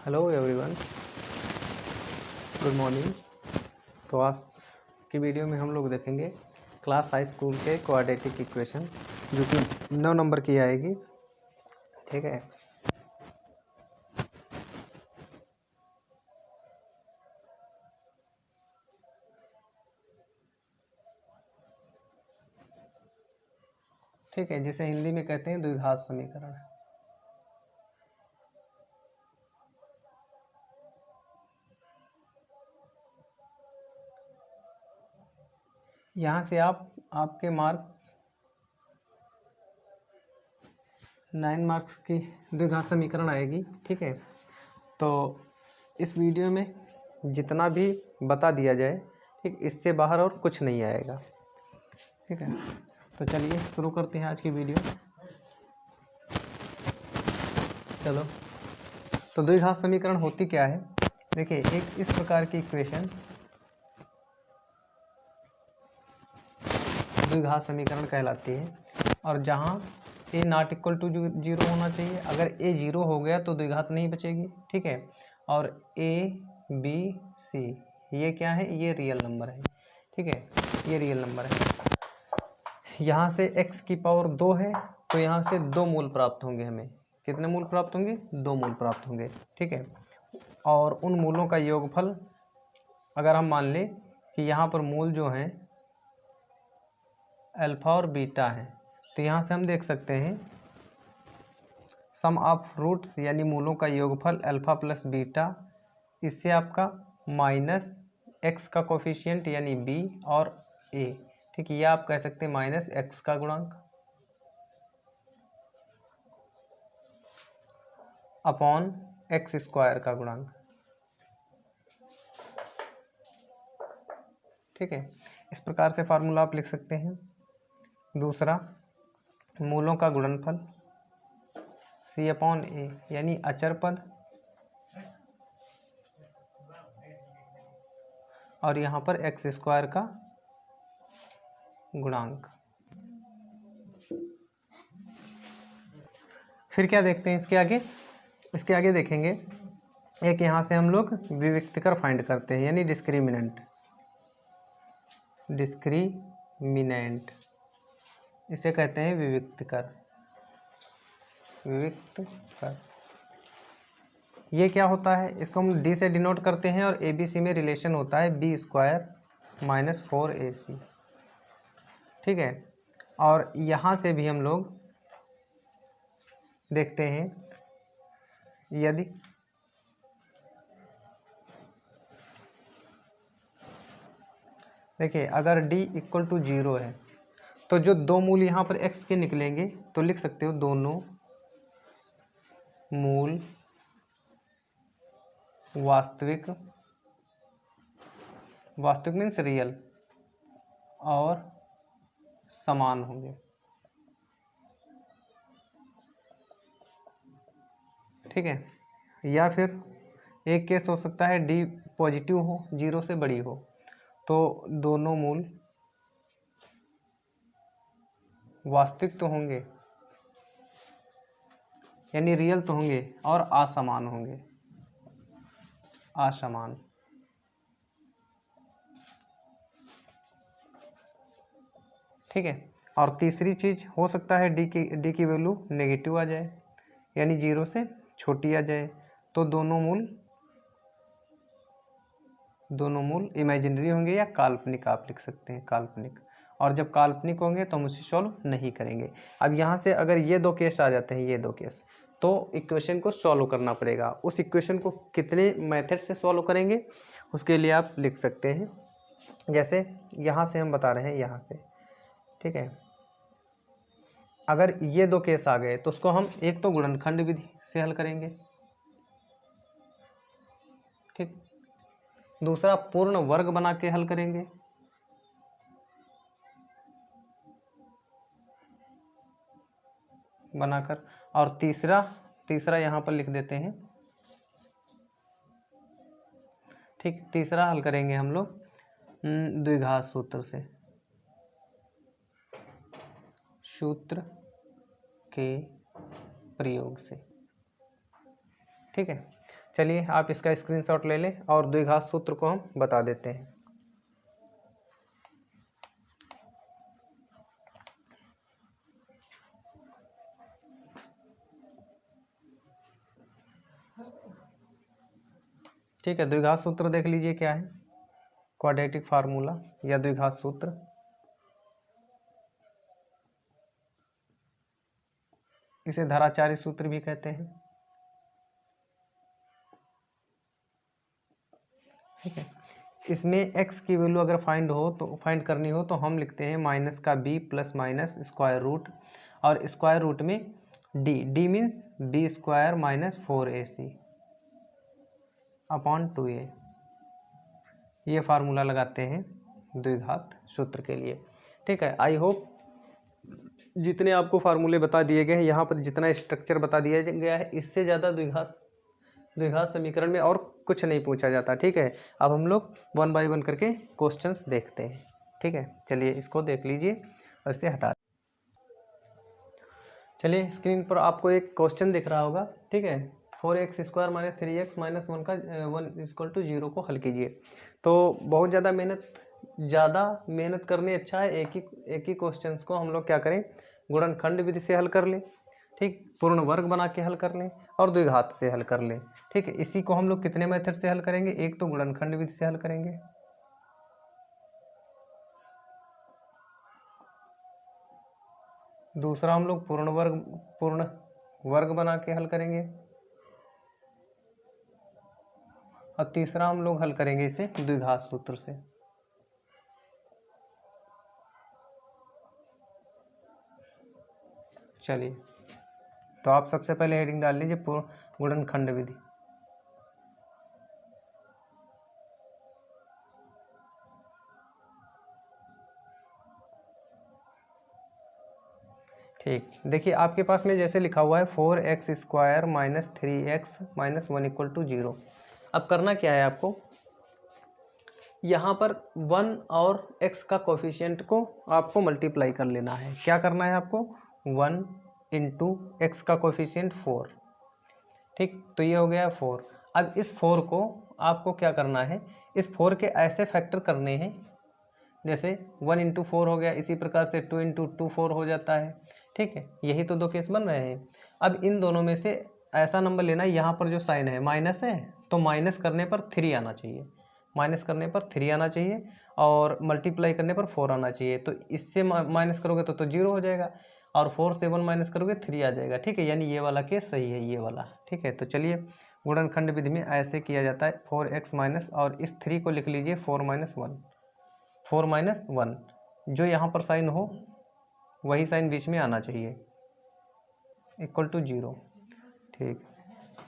Hello everyone, good morning. तो आज की वीडियो में हम लोग देखेंगे क्लास हाई स्कूल के क्वाड्रेटिक इक्वेशन, जो कि 9 नंबर की आएगी। ठीक है। ठीक है, जिसे हिंदी में कहते हैं द्विघात समीकरण। यहाँ से आपके मार्क्स 9 मार्क्स की द्विघात समीकरण आएगी। ठीक है। तो इस वीडियो में जितना भी बता दिया जाए, ठीक, इससे बाहर और कुछ नहीं आएगा। ठीक है। तो चलिए शुरू करते हैं आज की वीडियो। चलो, तो द्विघात समीकरण होती क्या है? देखिए, एक इस प्रकार की इक्वेशन द्विघात समीकरण कहलाती है, और जहाँ ए नॉट इक्वल टू 0 होना चाहिए। अगर ए 0 हो गया तो द्विघात नहीं बचेगी। ठीक है। और ए बी सी ये क्या है? ये रियल नंबर है। ठीक है, ये रियल नंबर है। यहाँ से x की पावर 2 है, तो यहाँ से 2 मूल प्राप्त होंगे हमें। कितने मूल प्राप्त होंगे? 2 मूल प्राप्त होंगे। ठीक है। और उन मूलों का योगफल अगर हम मान लें कि यहाँ पर मूल जो हैं अल्फा और बीटा है, तो यहाँ से हम देख सकते हैं सम ऑफ रूट्स यानी मूलों का योगफल अल्फा प्लस बीटा, इससे आपका माइनस एक्स का कोफिशिएंट यानी बी और ए। ठीक है, यह आप कह सकते हैं माइनस एक्स का गुणांक अपॉन एक्स स्क्वायर का गुणांक। ठीक है, इस प्रकार से फार्मूला आप लिख सकते हैं। दूसरा, मूलों का गुणनफल सी अपॉन ए यानी अचर पद, और यहाँ पर एक्स स्क्वायर का गुणांक। फिर क्या देखते हैं इसके आगे देखेंगे, एक यहाँ से हम लोग विविक्तकर फाइंड करते हैं यानी डिस्क्रिमिनेंट। इसे कहते हैं विविक्तकर। ये क्या होता है? इसको हम डी से डिनोट करते हैं, और ए बी सी में रिलेशन होता है बी स्क्वायर माइनस 4ac। ठीक है। और यहाँ से भी हम लोग देखते हैं, यदि देखिए अगर d इक्वल टू 0 है, तो जो 2 मूल यहाँ पर x के निकलेंगे, तो लिख सकते हो दोनों मूल वास्तविक मीन्स रियल और समान होंगे। ठीक है। या फिर एक केस हो सकता है d पॉजिटिव हो, 0 से बड़ी हो, तो दोनों मूल वास्तविक तो होंगे यानी रियल तो होंगे और असमान होंगे, असमान। ठीक है। और तीसरी चीज हो सकता है डी की वैल्यू नेगेटिव आ जाए यानी 0 से छोटी आ जाए, तो दोनों मूल इमेजिनरी होंगे या काल्पनिक आप लिख सकते हैं, काल्पनिक। और जब काल्पनिक होंगे तो हम उसे सॉल्व नहीं करेंगे। अब यहाँ से अगर ये 2 केस आ जाते हैं, ये 2 केस, तो इक्वेशन को सॉल्व करना पड़ेगा। उस इक्वेशन को कितने मेथड से सॉल्व करेंगे उसके लिए आप लिख सकते हैं, जैसे यहाँ से हम बता रहे हैं, यहाँ से। ठीक है। अगर ये 2 केस आ गए तो उसको हम एक तो गुणनखंड विधि से हल करेंगे। ठीक। दूसरा, पूर्ण वर्ग बना के हल करेंगे। बनाकर, और तीसरा यहाँ पर लिख देते हैं। ठीक, तीसरा हल करेंगे हम लोग द्विघात सूत्र के प्रयोग से। ठीक है। चलिए आप इसका स्क्रीनशॉट ले लें और द्विघात सूत्र को हम बता देते हैं। ठीक है, द्विघात सूत्र देख लीजिए क्या है, क्वाड्रेटिक फार्मूला या द्विघात सूत्र। इसे धाराचारी सूत्र भी कहते हैं। ठीक है, इसमें x की वैल्यू अगर फाइंड करनी हो तो हम लिखते हैं माइनस का b plus minus square root, और स्क्वायर रूट में d means b square minus 4ac upon 2a। ये फार्मूला लगाते हैं द्विघात सूत्र के लिए। ठीक है, आई होप जितने आपको फार्मूले बता दिए गए हैं, यहाँ पर जितना स्ट्रक्चर बता दिया गया है, इससे ज़्यादा द्विघात समीकरण में और कुछ नहीं पूछा जाता। ठीक है, अब हम लोग 1 बाय 1 करके क्वेश्चंस देखते हैं। ठीक है, चलिए इसको देख लीजिए और इसे हटा। चलिए स्क्रीन पर आपको एक क्वेश्चन दिख रहा होगा। ठीक है, 4x square minus 3x minus 1 का 1 इक्वल टू 0 को हल कीजिए। तो बहुत ज़्यादा मेहनत करने अच्छा है एक ही क्वेश्चंस को हम लोग क्या करें, गुणनखंड विधि से हल कर लें। ठीक, पूर्ण वर्ग बना के हल कर लें और द्विघात से हल कर लें। ठीक है, इसी को हम लोग कितने मेथड से हल करेंगे, एक तो गुणनखंड विधि से हल करेंगे, दूसरा हम लोग पूर्ण वर्ग बना के हल करेंगे, और तीसरा हम लोग हल करेंगे इसे द्विघात सूत्र से। चलिए, तो आप सबसे पहले हेडिंग डाल लीजिए गुणनखंड विधि। ठीक, देखिए आपके पास में जैसे लिखा हुआ है 4x square minus 3x minus 1 equal to 0। अब करना क्या है आपको, यहाँ पर 1 और x का कोफिशिएंट को आपको मल्टीप्लाई कर लेना है। क्या करना है आपको, 1 इंटू एक्स का कोफिशिएंट 4। ठीक, तो ये हो गया 4। अब इस 4 को आपको क्या करना है, इस 4 के ऐसे फैक्टर करने हैं, जैसे 1 इंटू 4 हो गया, इसी प्रकार से 2 इंटू 2 4 हो जाता है। ठीक है, यही तो दो केस बन रहे हैं। अब इन दोनों में से ऐसा नंबर लेना है, यहाँ पर जो साइन है माइनस है, तो माइनस करने पर 3 आना चाहिए, माइनस करने पर 3 आना चाहिए, और मल्टीप्लाई करने पर 4 आना चाहिए। तो इससे माइनस करोगे तो 0 हो जाएगा, और 4 से 1 माइनस करोगे 3 आ जाएगा। ठीक है, यानी ये वाला केस सही है, ये वाला। ठीक है, तो चलिए गुणनखंड विधि में ऐसे किया जाता है, 4x माइनस, और इस 3 को लिख लीजिए 4 माइनस 1, जो यहाँ पर साइन हो वही साइन बीच में आना चाहिए, इक्वल टू 0। ठीक,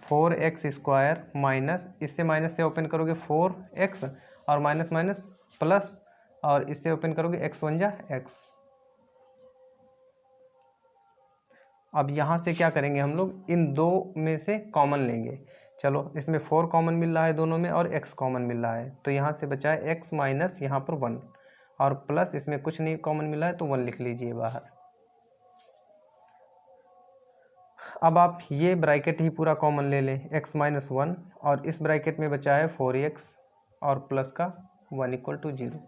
4x स्क्वायर माइनस, इससे माइनस से ओपन करोगे 4x, और माइनस माइनस प्लस, और इससे ओपन करोगे x 1 जा x। अब यहाँ से क्या करेंगे हम लोग, इन दो में से कॉमन लेंगे। चलो, इसमें 4 कॉमन मिल रहा है दोनों में, और x कॉमन मिल रहा है, तो यहाँ से बचा है x माइनस यहाँ पर 1, और प्लस इसमें कुछ नहीं कॉमन मिला है तो 1 लिख लीजिए बाहर। अब आप ये ब्रैकेट ही पूरा कॉमन ले लें, x माइनस 1, और इस ब्रैकेट में बचा है 4x और प्लस का 1 इक्वल टू 0।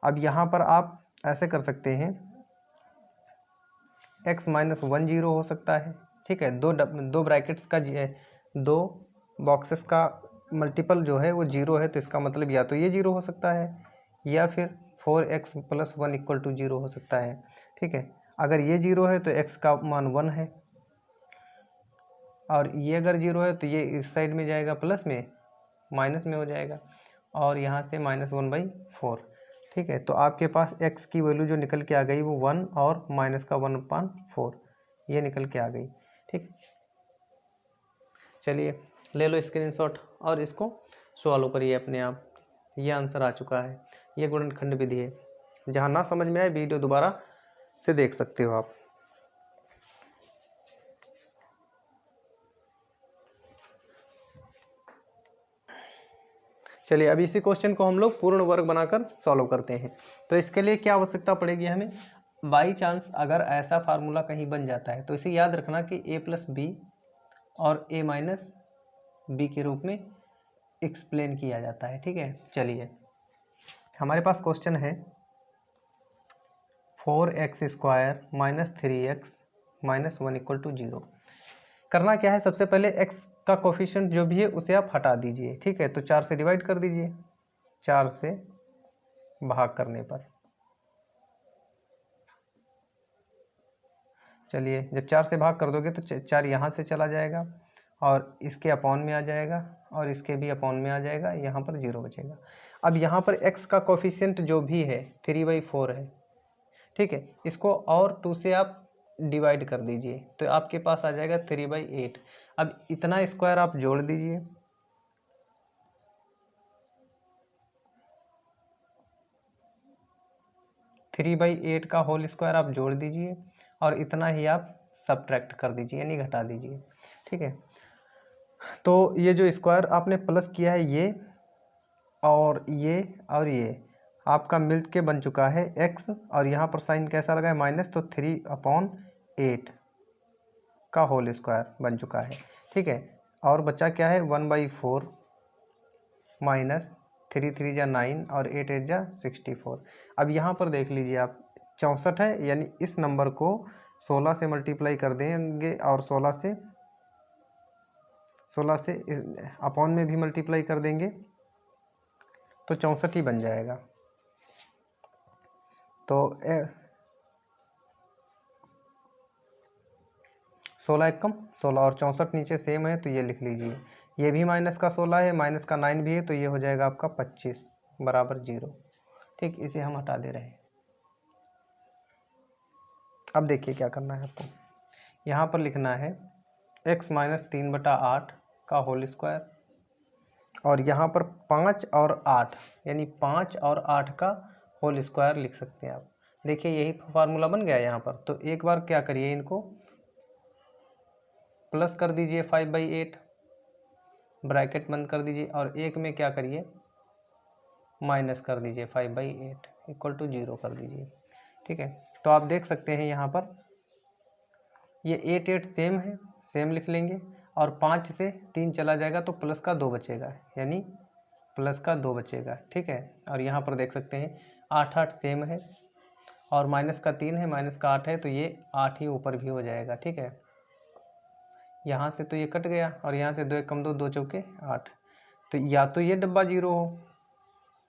अब यहाँ पर आप ऐसे कर सकते हैं, x माइनस 1 0 हो सकता है। ठीक है, दो ब्रैकेट्स का दो बॉक्सेस का मल्टीपल जो है वो 0 है, तो इसका मतलब या तो ये 0 हो सकता है, या फिर 4x प्लस 1 इक्वल टू 0 हो सकता है। ठीक है, अगर ये 0 है तो x का मान 1 है, और ये अगर 0 है तो ये इस साइड में जाएगा प्लस में, माइनस में हो जाएगा, और यहाँ से -1/4। ठीक है, तो आपके पास x की वैल्यू जो निकल के आ गई वो 1 और माइनस का 1/4 ये निकल के आ गई। ठीक, चलिए ले लो स्क्रीनशॉट और इसको सॉल्व करिए अपने आप। ये आंसर आ चुका है, ये गुणनखंड विधि है। जहाँ ना समझ में आए वीडियो दोबारा से देख सकते हो आप। चलिए अब इसी क्वेश्चन को हम लोग पूर्ण वर्ग बनाकर सॉल्व करते हैं। तो इसके लिए क्या आवश्यकता पड़ेगी हमें, बाई चांस अगर ऐसा फार्मूला कहीं बन जाता है तो इसे याद रखना कि a प्लस बी और a माइनस बी के रूप में एक्सप्लेन किया जाता है। ठीक है, चलिए हमारे पास क्वेश्चन है 4x² minus 3x minus 1 equal to 0। करना क्या है, सबसे पहले x का कोफिशिएंट जो भी है उसे आप हटा दीजिए। ठीक है, तो 4 से डिवाइड कर दीजिए, 4 से भाग करने पर, चलिए जब 4 से भाग कर दोगे तो 4 यहाँ से चला जाएगा और इसके अपॉन में आ जाएगा और इसके भी अपॉन में आ जाएगा, यहाँ पर 0 बचेगा। अब यहाँ पर x का कोफिशिएंट जो भी है 3/4 है। ठीक है, इसको और 2 से आप डिवाइड कर दीजिए तो आपके पास आ जाएगा 3/8। अब इतना स्क्वायर आप जोड़ दीजिए, थ्री बाई एट का होल स्क्वायर आप जोड़ दीजिए और इतना ही आप सब्ट्रैक्ट कर दीजिए यानी घटा दीजिए। ठीक है, तो ये जो स्क्वायर आपने प्लस किया है ये और ये आपका मिल के बन चुका है x, और यहाँ पर साइन कैसा लगा है माइनस, तो 3/8 का होल स्क्वायर बन चुका है। ठीक है, और बचा क्या है 1/4 माइनस 3 3 जा 9 और 8 8 जा 64। अब यहाँ पर देख लीजिए आप 64 है, यानी इस नंबर को 16 से मल्टीप्लाई कर देंगे और 16 से अपॉन में भी मल्टीप्लाई कर देंगे तो 64 ही बन जाएगा। तो 16 एकम 16 और 64 नीचे सेम है तो ये लिख लीजिए। ये भी माइनस का 16 है, माइनस का 9 भी है, तो ये हो जाएगा आपका 25 बराबर 0। ठीक, इसे हम हटा दे रहे हैं। अब देखिए क्या करना है आपको, यहाँ पर लिखना है x माइनस 3/8 का होल स्क्वायर, और यहाँ पर 5 और 8 यानी 5 और 8 का होल स्क्वायर लिख सकते हैं आप। देखिए यही फार्मूला बन गया यहाँ पर। तो एक बार क्या करिए, इनको प्लस कर दीजिए 5/8, ब्रैकेट बंद कर दीजिए, और एक में क्या करिए माइनस कर दीजिए 5/8 इक्वल टू 0 कर दीजिए। ठीक है, तो आप देख सकते हैं यहाँ पर ये 8 8 सेम है, सेम लिख लेंगे, और 5 से 3 चला जाएगा तो प्लस का 2 बचेगा, यानी प्लस का 2 बचेगा। ठीक है, और यहाँ पर देख सकते हैं 8 8 सेम है और माइनस का 3 है, माइनस का 8 है, तो ये 8 ही ऊपर भी हो जाएगा। ठीक है, यहाँ से तो ये कट गया और यहाँ से 2 1 कम 2 2 चौके 8, तो या तो ये डब्बा 0 हो,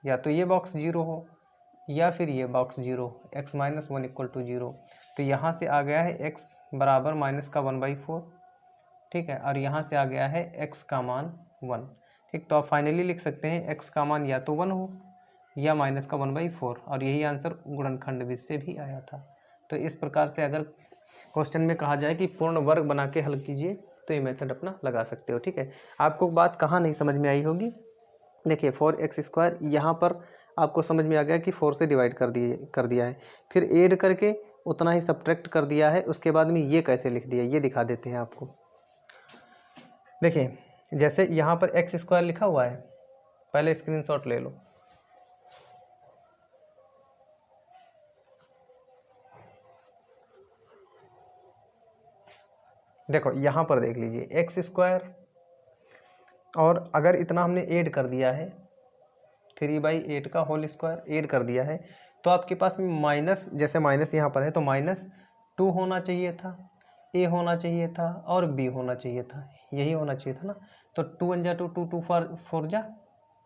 या तो ये बॉक्स 0 हो, या फिर ये box 0, x minus 1 equal to 0। तो यहाँ से आ गया है x बराबर माइनस का 1/4। ठीक है, और यहाँ से आ गया है x का मान 1। ठीक, तो आप फाइनली लिख सकते हैं x का मान या तो 1 हो या माइनस का 1/4, और यही आंसर गुणनखंड से भी आया था। तो इस प्रकार से अगर क्वेश्चन में कहा जाए कि पूर्ण वर्ग बना के हल कीजिए तो ये मेथड अपना लगा सकते हो। ठीक है, आपको बात कहाँ नहीं समझ में आई होगी, देखिए 4x² यहाँ पर आपको समझ में आ गया कि 4 से डिवाइड कर दिया है, फिर ऐड करके उतना ही सब्ट्रैक्ट कर दिया है, उसके बाद में ये कैसे लिख दिया ये दिखा देते हैं आपको। देखिए जैसे यहाँ पर x² लिखा हुआ है, पहले स्क्रीनशॉट ले लो। देखो यहाँ पर देख लीजिए x², और अगर इतना हमने ऐड कर दिया है 3/8 का होल स्क्वायर ऐड कर दिया है, तो आपके पास में माइनस, जैसे माइनस यहाँ पर है तो -2 होना चाहिए था, a होना चाहिए था और b होना चाहिए था, यही होना चाहिए था ना। तो 2 1 जा 2 2 2 4 जा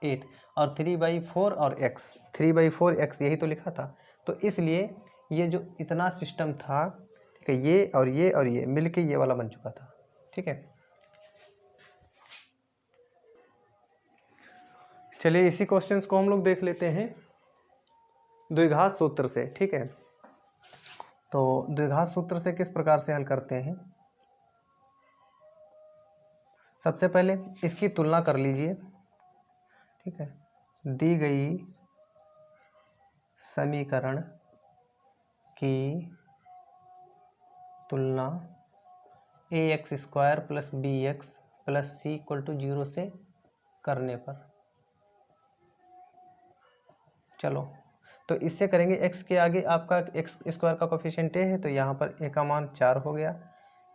8 और 3/4 और x 3/4x यही तो लिखा था। तो इसलिए ये जो इतना सिस्टम था, ठीक है, ये और ये और ये मिल के ये वाला बन चुका था। ठीक है, चलिए इसी क्वेश्चंस को हम लोग देख लेते हैं द्विघात सूत्र से। ठीक है, तो द्विघात सूत्र से किस प्रकार से हल करते हैं, सबसे पहले इसकी तुलना कर लीजिए। ठीक है, दी गई समीकरण की तुलना ax² plus bx plus c equal to 0 से करने पर, चलो तो इससे करेंगे। x के आगे आपका x² का कोफिशिएंट a है, तो यहाँ पर a का मान 4 हो गया,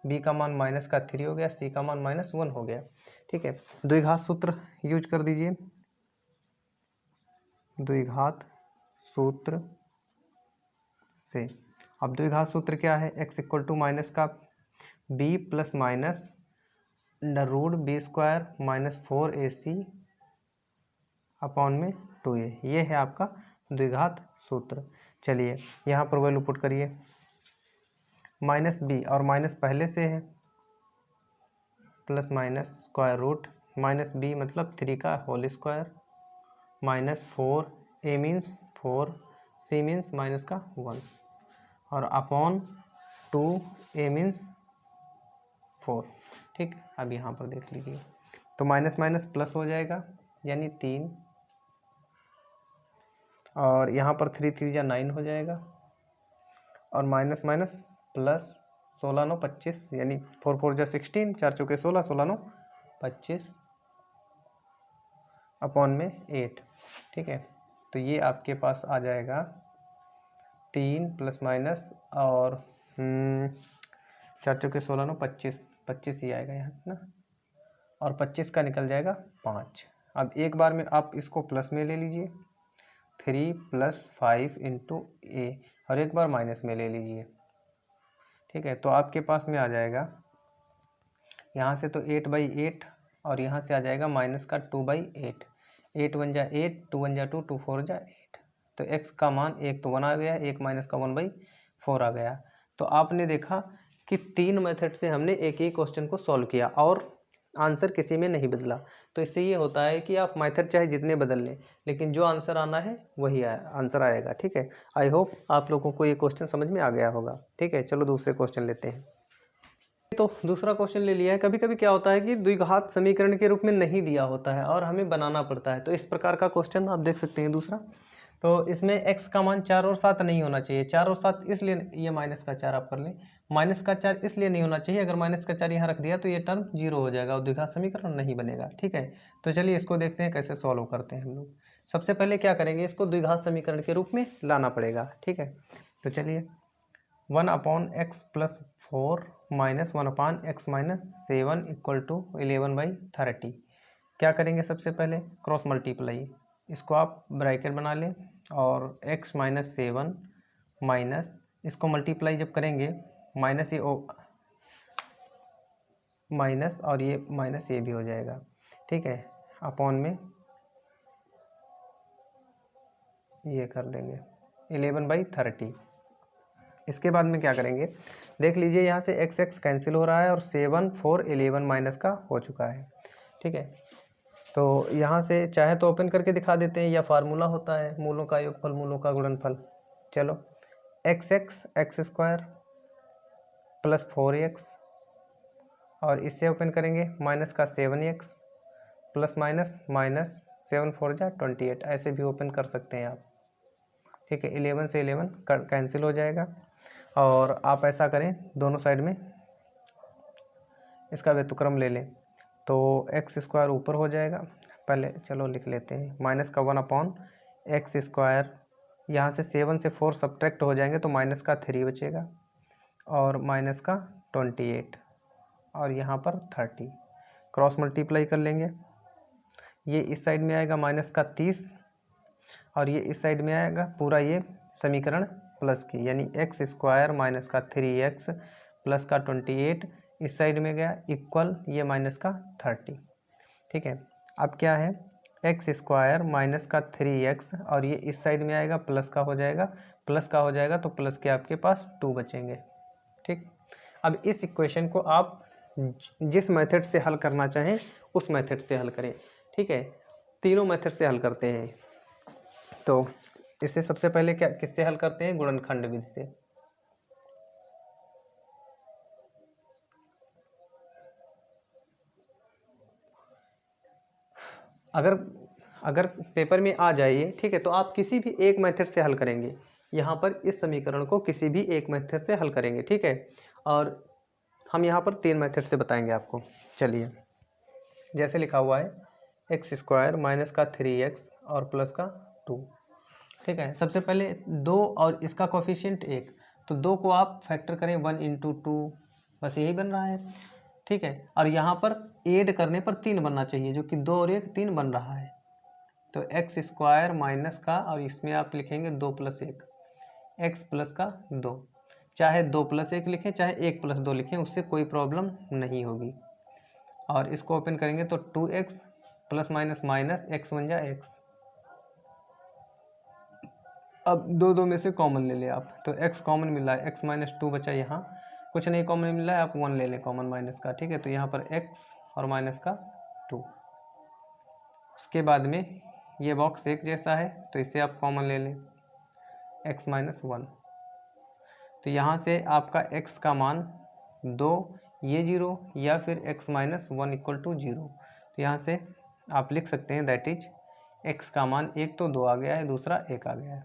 बी का मान माइनस का 3 हो गया, सी का मान -1 हो गया। ठीक है, द्विघात सूत्र यूज कर दीजिए। द्विघात सूत्र से अब द्विघात सूत्र क्या है, x इक्वल टू माइनस का b plus minus √b² minus 4ac upon में 2a, ये है आपका द्विघात सूत्र। चलिए यहाँ पर वैल्यू पुट करिए, माइनस बी और माइनस पहले से है, plus minus square root minus B मतलब 3 का whole square minus 4a means 4, c means minus का 1 और अपॉन 2a मीन्स 4। ठीक, अब यहाँ पर देख लीजिए तो माइनस माइनस प्लस हो जाएगा यानी 3 और यहाँ पर 3 3 या 9 हो जाएगा और माइनस माइनस प्लस 16 9 25 यानी 4 4 जा 16, 4 चौके 16, 16 9 25 अपॉन में 8। ठीक है, तो ये आपके पास आ जाएगा 3 प्लस माइनस और 4 चौके 16 9 25 25 ही आएगा यहाँ ना, और 25 का निकल जाएगा 5। अब एक बार में आप इसको प्लस में ले लीजिए 3 + 5 × a और एक बार माइनस में ले लीजिए। ठीक है, तो आपके पास में आ जाएगा यहाँ से तो 8/8 और यहाँ से आ जाएगा माइनस का 2/8, 8 1 जा 8, 2 1 जा 2, 2 4 जा 8। तो x का मान एक तो 1 आ गया, एक माइनस का 1/4 आ गया। तो आपने देखा कि 3 मेथड से हमने एक ही क्वेश्चन को सॉल्व किया और आंसर किसी में नहीं बदला। तो इससे ये होता है कि आप मेथड चाहे जितने बदल लें लेकिन जो आंसर आना है वही आंसर आएगा। ठीक है, आई होप आप लोगों को ये क्वेश्चन समझ में आ गया होगा। ठीक है, चलो दूसरे क्वेश्चन लेते हैं। तो दूसरा क्वेश्चन ले लिया है। कभी कभी क्या होता है कि द्विघात समीकरण के रूप में नहीं दिया होता है और हमें बनाना पड़ता है, तो इस प्रकार का क्वेश्चन आप देख सकते हैं दूसरा। तो इसमें x का मान 4 और 7 नहीं होना चाहिए। 4 और 7 इसलिए, ये माइनस का 4 आप कर लें, माइनस का 4 इसलिए नहीं होना चाहिए, अगर माइनस का 4 यहाँ रख दिया तो ये टर्म 0 हो जाएगा और द्विघात समीकरण नहीं बनेगा। ठीक है, तो चलिए इसको देखते हैं कैसे सॉल्व करते हैं हम लोग। सबसे पहले क्या करेंगे, इसको द्विघात समीकरण के रूप में लाना पड़ेगा। ठीक है, तो चलिए 1/x + 4 - 1/x - 7 = 11/30। क्या करेंगे, सबसे पहले क्रॉस मल्टीप्लाई, इसको आप ब्रैकेट बना लें और x - 7 माइनस इसको मल्टीप्लाई जब करेंगे माइनस ये माइनस और ये माइनस ये भी हो जाएगा। ठीक है, अपॉन में ये कर देंगे 11/30। इसके बाद में क्या करेंगे, देख लीजिए यहाँ से x x कैंसिल हो रहा है और 7 4 11 माइनस का हो चुका है। ठीक है, तो यहाँ से चाहे तो ओपन करके दिखा देते हैं या फार्मूला होता है मूलों का योगफल मूलों का गुणनफल। चलो x² + 4x और इससे ओपन करेंगे माइनस का 7x प्लस माइनस माइनस 7 4 जा 28, ऐसे भी ओपन कर सकते हैं आप। ठीक है, 11 से 11 कैंसिल हो जाएगा और आप ऐसा करें दोनों साइड में इसका व्युत्क्रम ले लें तो x² ऊपर हो जाएगा। पहले चलो लिख लेते हैं, माइनस का 1/x², यहाँ से 7 से 4 सब्ट्रैक्ट हो जाएंगे तो माइनस का 3 बचेगा और माइनस का 28 और यहाँ पर 30। क्रॉस मल्टीप्लाई कर लेंगे, ये इस साइड में आएगा माइनस का 30 और ये इस साइड में आएगा पूरा ये समीकरण प्लस की, यानी x² माइनस का 3x प्लस का 28 इस साइड में गया इक्वल ये माइनस का 30। ठीक है, अब क्या है x² माइनस का 3x और ये इस साइड में आएगा प्लस का हो जाएगा, प्लस का हो जाएगा तो प्लस के आपके पास 2 बचेंगे। ठीक, अब इस इक्वेशन को आप जिस मेथड से हल करना चाहें उस मेथड से हल करें। ठीक है, तीनों मेथड से हल करते हैं। तो इससे सबसे पहले क्या किससे हल करते हैं, गुणनखंड विधि से। अगर पेपर में आ जाइए, ठीक है, तो आप किसी भी एक मेथड से हल करेंगे। यहाँ पर इस समीकरण को किसी भी एक मेथड से हल करेंगे। ठीक है, और हम यहाँ पर 3 मेथड से बताएंगे आपको। चलिए, जैसे लिखा हुआ है x² माइनस का 3x और प्लस का 2। ठीक है, सबसे पहले 2 और इसका कोफिशिएंट 1, तो 2 को आप फैक्टर करें 1 × 2 बस यही बन रहा है, ठीक है। और यहाँ पर ऐड करने पर 3 बनना चाहिए, जो कि 2 और 1 3 बन रहा है। तो एक्स स्क्वायर माइनस का, और इसमें आप लिखेंगे 2 + 1, एक्स प्लस का 2, चाहे 2 + 1 लिखें चाहे 1 + 2 लिखें, उससे कोई प्रॉब्लम नहीं होगी। और इसको ओपन करेंगे तो 2x plus minus minus x बन जाए x। अब 2 में से कॉमन ले लें आप, तो x कॉमन मिला है, x - 2 बचा। यहाँ कुछ नहीं कॉमन मिला है, आप 1 ले लें कॉमन माइनस का, ठीक है। तो यहाँ पर x और माइनस का 2। उसके बाद में ये बॉक्स एक जैसा है, तो इसे आप कॉमन ले लें, x - 1। तो यहाँ से आपका x का मान 2, ये 0, या फिर x - 1 = 0। तो यहाँ से आप लिख सकते हैं दैट इज x का मान, एक तो 2 आ गया है, दूसरा 1 आ गया है,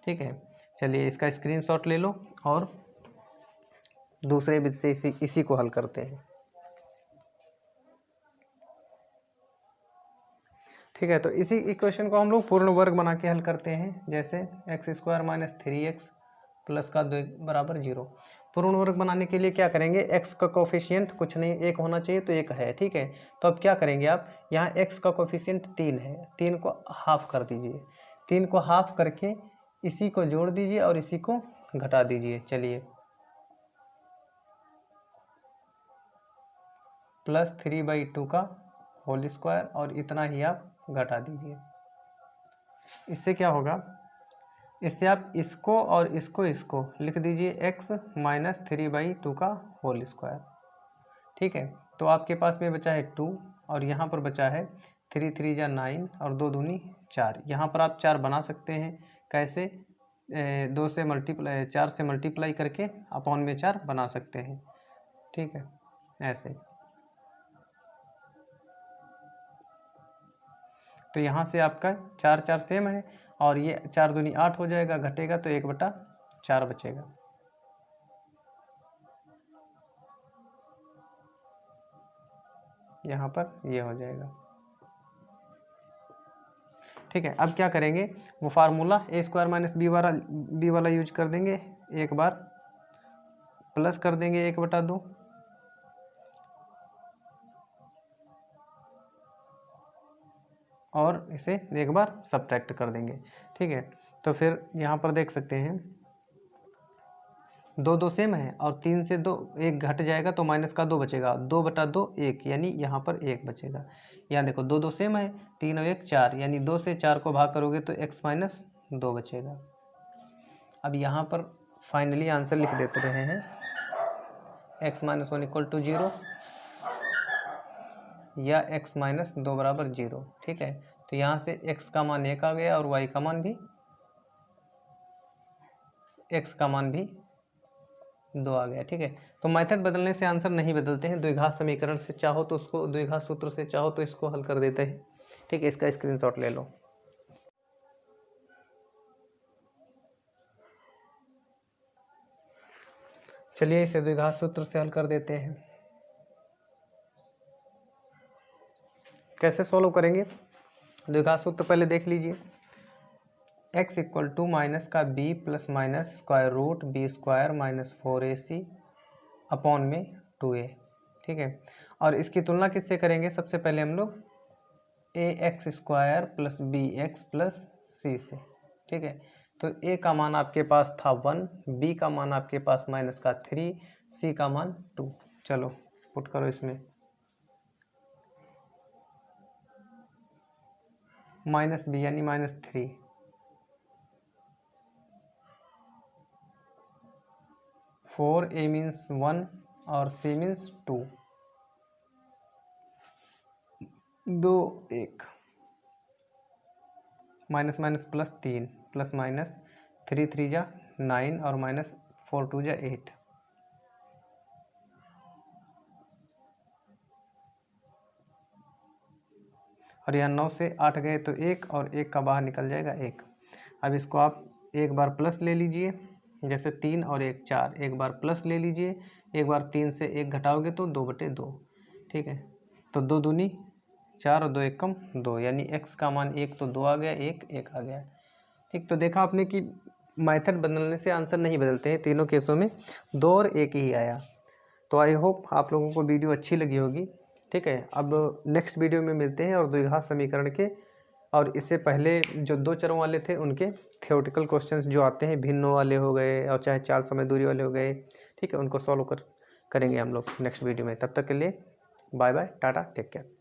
ठीक है। चलिए इसका स्क्रीनशॉट ले लो और दूसरे विधि से इसी को हल करते हैं, ठीक है। तो इसी इक्वेशन को हम लोग पूर्ण वर्ग बना के हल करते हैं, जैसे x² - 3x प्लस का 2 बराबर 0। पूर्ण वर्ग बनाने के लिए क्या करेंगे, x का कोफिशिएंट कुछ नहीं 1 होना चाहिए, तो 1 है, ठीक है। तो अब क्या करेंगे आप, यहाँ x का कोफिशिएंट 3 है, 3 को हाफ कर दीजिए, 3 को हाफ करके इसी को जोड़ दीजिए और इसी को घटा दीजिए। चलिए, +3/2 का होल स्क्वायर, और इतना ही आप घटा दीजिए। इससे क्या होगा, इससे आप इसको और इसको लिख दीजिए x - 3/2 का होल स्क्वायर, ठीक है। तो आपके पास में बचा है 2, और यहाँ पर बचा है 3 3 जा 9, और 2 दूनी 4। यहाँ पर आप 4 बना सकते हैं, कैसे, 4 से मल्टीप्लाई करके अपॉन में 4 बना सकते हैं, ठीक है, ऐसे। तो यहाँ से आपका 4 4 सेम है, और ये 4 दूनी 8 हो जाएगा, घटेगा तो 1/4 बचेगा। यहाँ पर ये हो जाएगा, ठीक है। अब क्या करेंगे, वो फार्मूला a² - b वाला यूज कर देंगे, एक बार प्लस कर देंगे 1/2, और इसे एक बार सब्ट्रैक्ट कर देंगे, ठीक है। तो फिर यहाँ पर देख सकते हैं 2 2 सेम है, और 3 से 2 1 घट जाएगा, तो माइनस का 2 बचेगा, 2/2 1, यानी यहाँ पर 1 बचेगा। यहाँ देखो 2 2 सेम है, 3 और 1 4, यानी 2 से 4 को भाग करोगे तो x - 2 बचेगा। अब यहाँ पर फाइनली आंसर लिख देते रहे हैं, x - 1 = 0, या x - 2 = 0, ठीक है। तो यहाँ से x का मान 1 आ गया, और y का मान भी, x का मान भी 2 आ गया, ठीक है। तो मेथड बदलने से आंसर नहीं बदलते हैं, द्विघात समीकरण से चाहो तो उसको, द्विघात सूत्र से चाहो तो इसको हल कर देते हैं, ठीक है। इसका स्क्रीनशॉट ले लो। चलिए इसे द्विघात सूत्र से हल कर देते हैं। कैसे सॉल्व करेंगे, द्विघात सूत्र पहले देख लीजिए। x = माइनस का b plus minus square root b² - 4ac upon में 2a, ठीक है। और इसकी तुलना किससे करेंगे, सबसे पहले हम लोग ax² + bx + c से, ठीक है। तो a का मान आपके पास था 1, b का मान आपके पास -3, c का मान 2। चलो पुट करो इसमें, -b यानी -3, 4a मीन्स 1 और c means 2, 2 1, minus minus plus 3, plus minus 3 3 जा 9, और -4 2 जा 8। और यहाँ 9 से 8 गए तो 1, और 1 का बाहर निकल जाएगा 1। अब इसको आप एक बार प्लस ले लीजिए, जैसे 3 और 1 4, एक बार प्लस ले लीजिए, एक बार 3 से 1 घटाओगे तो 2/2, ठीक है। तो 2 दूनी 4 और 2 1 कम 2, यानी x का मान 1 तो 2 आ गया, 1 1 आ गया, ठीक। तो देखा आपने कि मेथड बदलने से आंसर नहीं बदलते हैं, तीनों केसों में 2 और 1 ही आया। तो आई होप आप लोगों को वीडियो अच्छी लगी होगी। ठीक है, अब नेक्स्ट वीडियो में मिलते हैं और द्विघात समीकरण के और इससे पहले जो 2 चरों वाले थे उनके थ्योरेटिकल क्वेश्चंस जो आते हैं, भिन्न वाले हो गए और चाहे चाल समय दूरी वाले हो गए, ठीक है, उनको सॉल्व करेंगे हम लोग नेक्स्ट वीडियो में। तब तक के लिए bye bye, tata, take care.